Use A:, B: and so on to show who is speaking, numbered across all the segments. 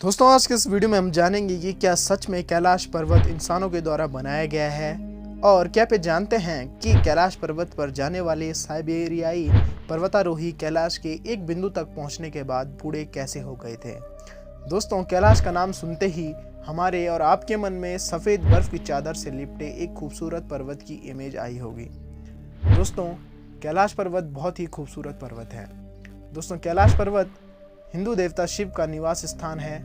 A: दोस्तों आज के इस वीडियो में हम जानेंगे कि क्या सच में कैलाश पर्वत इंसानों के द्वारा बनाया गया है और क्या पे जानते हैं कि कैलाश पर्वत पर जाने वाले साइबेरियाई पर्वतारोही कैलाश के एक बिंदु तक पहुंचने के बाद बूढ़े कैसे हो गए थे। दोस्तों कैलाश का नाम सुनते ही हमारे और आपके मन में सफ़ेद बर्फ की चादर से लिपटे एक खूबसूरत पर्वत की इमेज आई होगी। दोस्तों कैलाश पर्वत बहुत ही खूबसूरत पर्वत है। दोस्तों कैलाश पर्वत हिंदू देवता शिव का निवास स्थान है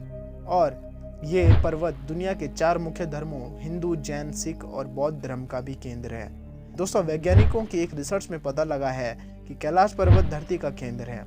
A: और ये पर्वत दुनिया के 4 मुख्य धर्मों हिंदू, जैन, सिख और बौद्ध धर्म का भी केंद्र है। दोस्तों वैज्ञानिकों की एक रिसर्च में पता लगा है कि कैलाश पर्वत धरती का केंद्र है।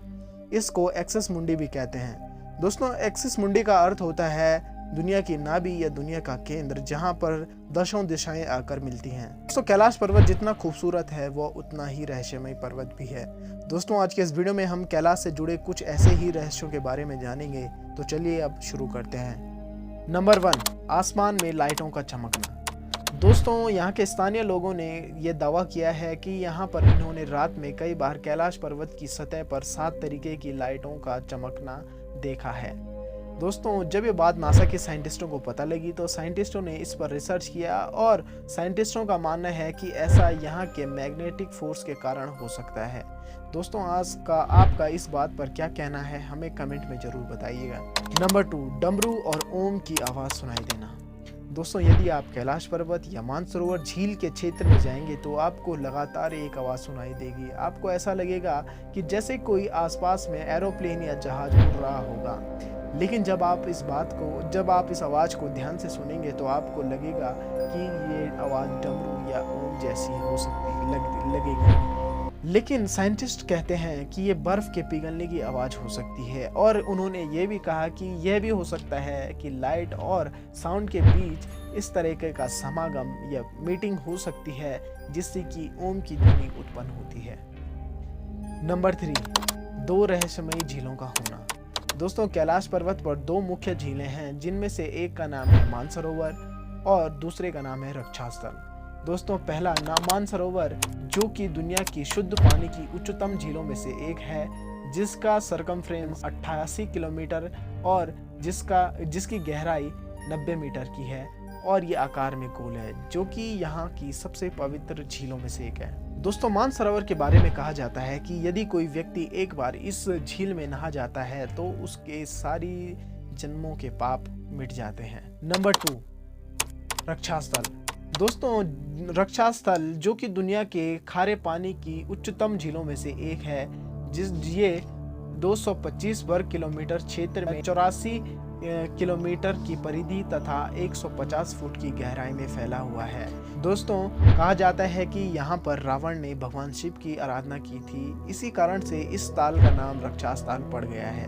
A: इसको एक्सिस मुंडी भी कहते हैं। दोस्तों एक्सिस मुंडी का अर्थ होता है दुनिया की नाभि या दुनिया का केंद्र, जहां पर 10 दिशाएं आकर मिलती हैं। दोस्तों कैलाश पर्वत जितना खूबसूरत है वो उतना ही रहस्यमय पर्वत भी है। दोस्तों आज के इस वीडियो में हम कैलाश से जुड़े कुछ ऐसे ही रहस्यों के बारे में जानेंगे, तो चलिए अब शुरू करते हैं। नंबर 1, आसमान में लाइटों का चमकना। दोस्तों यहाँ के स्थानीय लोगों ने यह दावा किया है कि यहाँ पर इन्होंने रात में कई बार कैलाश पर्वत की सतह पर 7 तरीके की लाइटों का चमकना देखा है। दोस्तों जब ये बात नासा के साइंटिस्टों को पता लगी तो साइंटिस्टों ने इस पर रिसर्च किया और साइंटिस्टों का मानना है कि ऐसा यहाँ के मैग्नेटिक फोर्स के कारण हो सकता है। दोस्तों आज का आपका इस बात पर क्या कहना है हमें कमेंट में ज़रूर बताइएगा। नंबर 2, डमरू और ओम की आवाज़ सुनाई देना। दोस्तों यदि आप कैलाश पर्वत या मानसरोवर झील के क्षेत्र में जाएंगे तो आपको लगातार एक आवाज़ सुनाई देगी। आपको ऐसा लगेगा कि जैसे कोई आसपास में एरोप्लेन या जहाज उड़ रहा होगा। लेकिन जब आप इस आवाज़ को ध्यान से सुनेंगे तो आपको लगेगा कि ये आवाज़ डमरू या ओम जैसी हो सकती लगेगी। लेकिन साइंटिस्ट कहते हैं कि ये बर्फ़ के पिघलने की आवाज़ हो सकती है और उन्होंने ये भी कहा कि यह भी हो सकता है कि लाइट और साउंड के बीच इस तरीके का समागम या मीटिंग हो सकती है जिससे कि ओम की ध्वनि उत्पन्न होती है। नंबर 3, 2 रहस्यमयी झीलों का होना। दोस्तों कैलाश पर्वत पर 2 मुख्य झीलें हैं जिनमें से एक का नाम है मानसरोवर और दूसरे का नाम है रक्षास्थल। दोस्तों पहला मानसरोवर जो कि दुनिया की शुद्ध पानी की उच्चतम झीलों में से एक है, जिसका सरकमफ्रेंस 88 किलोमीटर और जिसकी गहराई 90 मीटर की है और ये आकार में गोल है, जो कि यहाँ की सबसे पवित्र झीलों में से एक है। दोस्तों मानसरोवर के बारे में कहा जाता है कि यदि कोई व्यक्ति एक बार इस झील में नहा जाता है तो उसके सारी जन्मों के पाप मिट जाते हैं। नंबर 2, रक्षास्थल। दोस्तों रक्षास्थल जो कि दुनिया के खारे पानी की उच्चतम झीलों में से एक है, ये 225 वर्ग किलोमीटर क्षेत्र में 84 किलोमीटर की परिधि तथा 150 फुट की गहराई में फैला हुआ है। दोस्तों कहा जाता है कि यहाँ पर रावण ने भगवान शिव की आराधना की थी, इसी कारण से इस ताल का नाम रक्षास्थल पड़ गया है।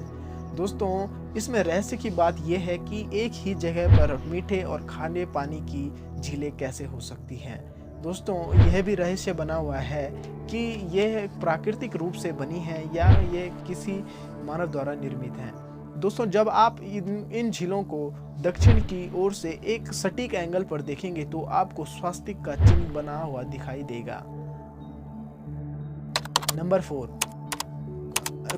A: दोस्तों इसमें रहस्य की बात यह है कि एक ही जगह पर मीठे और खारे पानी की झीलें कैसे हो सकती हैं। दोस्तों यह भी रहस्य बना हुआ है कि यह प्राकृतिक रूप से बनी है या ये किसी मानव द्वारा निर्मित है। दोस्तों जब आप इन झीलों को दक्षिण की ओर से एक सटीक एंगल पर देखेंगे तो आपको स्वास्तिक का चिन्ह बना हुआ दिखाई देगा। नंबर 4,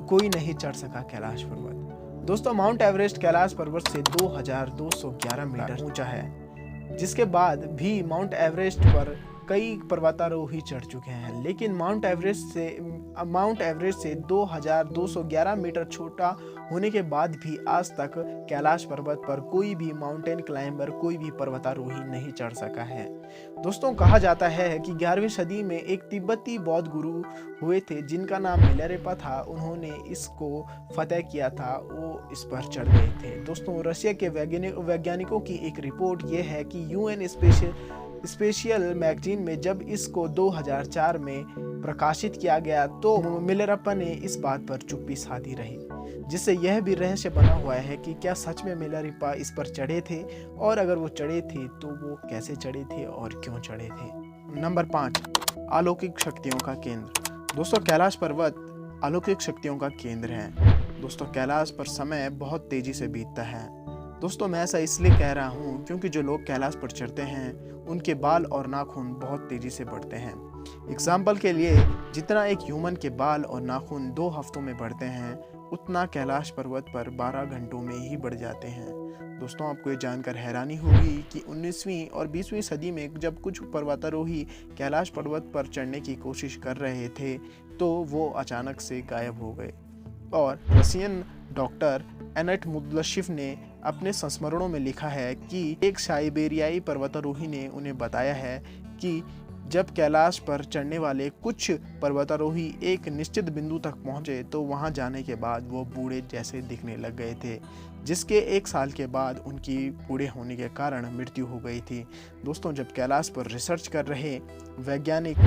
A: कोई नहीं चढ़ सका कैलाश पर्वत। दोस्तों माउंट एवरेस्ट कैलाश पर्वत से 2211 मीटर ऊंचा है, जिसके बाद भी माउंट एवरेस्ट पर कई पर्वतारोही चढ़ चुके हैं, लेकिन माउंट एवरेस्ट से 2211 मीटर छोटा होने के बाद भी आज तक कैलाश पर्वत पर कोई भी माउंटेन क्लाइंबर, कोई भी पर्वतारोही नहीं चढ़ सका है। दोस्तों कहा जाता है कि 11वीं सदी में एक तिब्बती बौद्ध गुरु हुए थे जिनका नाम मिलारेपा था। उन्होंने इसको फतेह किया था, वो इस पर चढ़ गए थे। दोस्तों रशिया के वैज्ञानिकों की एक रिपोर्ट ये है कि यूएन स्पेशियल मैगजीन में जब इसको 2004 में प्रकाशित किया गया तो मिलारेपा ने इस बात पर चुप्पी साधी रही, जिससे यह भी रहस्य बना हुआ है कि क्या सच में मिलारेपा इस पर चढ़े थे और अगर वो चढ़े थे तो वो कैसे चढ़े थे और क्यों चढ़े थे। नंबर 5, अलौकिक शक्तियों का केंद्र। दोस्तों कैलाश पर्वत अलौकिक शक्तियों का केंद्र है। दोस्तों कैलाश पर समय बहुत तेजी से बीतता है। दोस्तों मैं ऐसा इसलिए कह रहा हूँ क्योंकि जो लोग कैलाश पर चढ़ते हैं उनके बाल और नाखून बहुत तेज़ी से बढ़ते हैं। एग्जाम्पल के लिए जितना एक ह्यूमन के बाल और नाखून 2 हफ्तों में बढ़ते हैं उतना कैलाश पर्वत पर 12 घंटों में ही बढ़ जाते हैं। दोस्तों, आपको ये जानकर हैरानी होगी कि 19वीं और 20वीं सदी में जब कुछ पर्वतारोही कैलाश पर्वत पर चढ़ने की कोशिश कर रहे थे तो वो अचानक से गायब हो गए। और रसियन डॉक्टर एनेट मुदलशिफ ने अपने संस्मरणों में लिखा है कि एक साइबेरियाई पर्वतारोही ने उन्हें बताया है कि जब कैलाश पर चढ़ने वाले कुछ पर्वतारोही एक निश्चित बिंदु तक पहुंचे तो वहां जाने के बाद वो बूढ़े जैसे दिखने लग गए थे, जिसके 1 साल के बाद उनकी बूढ़े होने के कारण मृत्यु हो गई थी। दोस्तों, जब कैलाश पर रिसर्च कर रहे वैज्ञानिक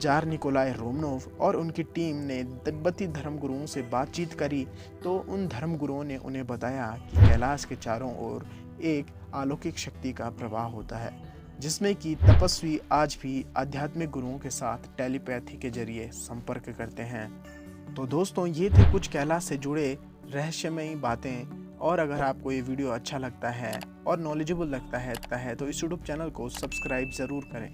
A: जार निकोलाई रोमनोव और उनकी टीम ने तिब्बती धर्मगुरुओं से बातचीत करी तो उन धर्मगुरुओं ने उन्हें बताया कि कैलाश के चारों ओर एक अलौकिक शक्ति का प्रवाह होता है, जिसमें कि तपस्वी आज भी आध्यात्मिक गुरुओं के साथ टेलीपैथी के जरिए संपर्क करते हैं। तो दोस्तों, ये थे कुछ कैलाश से जुड़े रहस्यमयी बातें। और अगर आपको ये वीडियो अच्छा लगता है और नॉलेजेबल लगता है तो इस यूट्यूब चैनल को सब्सक्राइब ज़रूर करें।